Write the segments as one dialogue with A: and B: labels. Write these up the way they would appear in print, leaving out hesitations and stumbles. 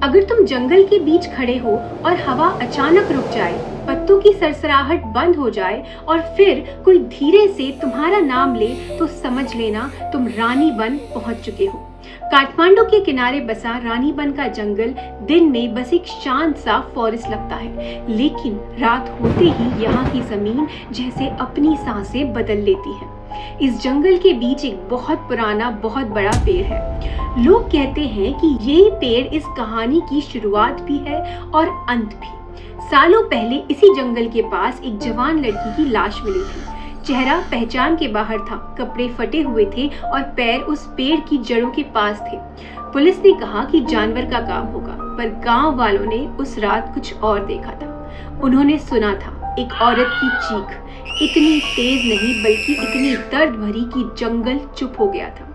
A: अगर तुम जंगल के बीच खड़े हो और हवा अचानक रुक जाए, पत्तों की सरसराहट बंद हो जाए और फिर कोई धीरे से तुम्हारा नाम ले, तो समझ लेना तुम रानी बन पहुंच चुके हो। काठमांडू के किनारे बसा रानी बन का जंगल दिन में बस एक शांत सा फॉरेस्ट लगता है, लेकिन रात होते ही यहाँ की जमीन जैसे अपनी सांसें बदल लेती है। इस जंगल के बीच एक बहुत पुराना, बहुत बड़ा पेड़ है। लोग कहते हैं कि यही पेड़ इस कहानी की शुरुआत भी है और अंत भी। सालों पहले इसी जंगल के पास एक जवान लड़की की लाश मिली थी। चेहरा पहचान के बाहर था, कपड़े फटे हुए थे और पैर उस पेड़ की जड़ों के पास थे। पुलिस ने कहा कि जानवर का काम होगा, पर गांव वालों ने उस रात कुछ और देखा था। उन्होंने सुना था एक औरत की चीख, इतनी तेज नहीं बल्कि इतनी दर्द भरी कि जंगल चुप हो गया था।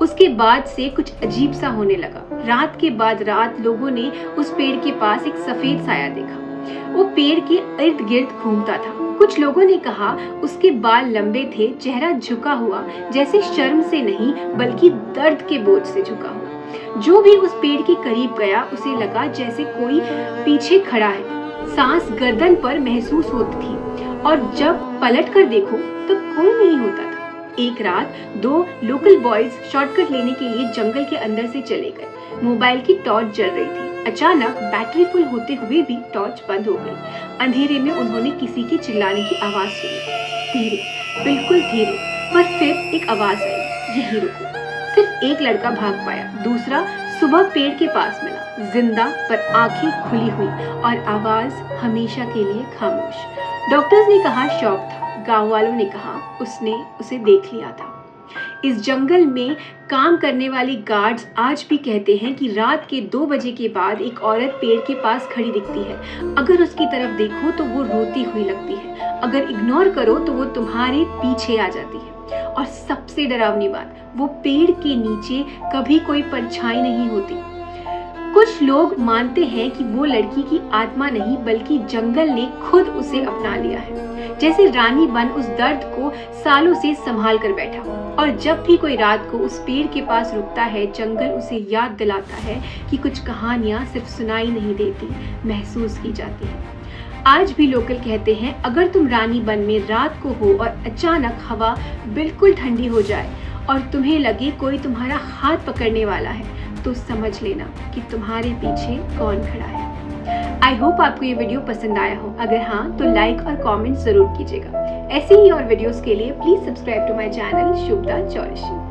A: उसके बाद से कुछ अजीब सा होने लगा। रात के बाद रात लोगों ने उस पेड़ के पास एक सफेद साया देखा। वो पेड़ के इर्द गिर्द घूमता था। कुछ लोगों ने कहा उसके बाल लंबे थे, चेहरा झुका हुआ, जैसे शर्म से नहीं बल्कि दर्द के बोझ से झुका हुआ। जो भी उस पेड़ के करीब गया उसे लगा जैसे कोई पीछे खड़ा है। सांस गर्दन पर महसूस होती थी और जब पलट कर देखो तब कोई नहीं होता था। एक रात दो लोकल बॉयज शॉर्टकट लेने के लिए जंगल के अंदर से चले गए। मोबाइल की टॉर्च जल रही थी। अचानक बैटरी फुल होते हुए भी टॉर्च बंद हो गई। अंधेरे में उन्होंने किसी के चिल्लाने की आवाज सुनी, धीरे, बिल्कुल धीरे, पर फिर एक आवाज आई, यहीं रुको। सिर्फ एक लड़का भाग पाया, दूसरा सुबह पेड़ के पास मिला, जिंदा पर आंखें खुली हुई और आवाज हमेशा के लिए खामोश। डॉक्टर्स ने कहा शॉक था, गांव वालों ने कहा उसने उसे देख लिया था। इस जंगल में काम करने वाले गार्ड्स आज भी कहते हैं कि रात के 2 बजे के बाद एक औरत पेड़ के पास खड़ी दिखती है। अगर उसकी तरफ देखो तो वो रोती हुई लगती है, अगर इग्नोर करो तो वो तुम्हारे पीछे आ जाती है। और सबसे डरावनी बात, वो पेड़ के नीचे कभी कोई परछाई नहीं होती। कुछ लोग मानते हैं कि वो लड़की की आत्मा नहीं बल्कि जंगल ने खुद उसे अपना लिया है, जैसे रानी बन उस दर्द को सालों से संभाल कर बैठा। और जब भी कोई रात को उस पेड़ के पास रुकता है, जंगल उसे याद दिलाता है कि कुछ कहानियां सिर्फ सुनाई नहीं देती, महसूस की जाती है। आज भी लोकल कहते हैं अगर तुम रानी बन में रात को हो और अचानक हवा बिल्कुल ठंडी हो जाए और तुम्हें लगे कोई तुम्हारा हाथ पकड़ने वाला है, तो समझ लेना कि तुम्हारे पीछे कौन खड़ा है। आई होप आपको ये वीडियो पसंद आया हो। अगर हाँ तो लाइक और कमेंट जरूर कीजिएगा। ऐसे ही और वीडियोस के लिए please subscribe to my channel Shubhada Chaurasia.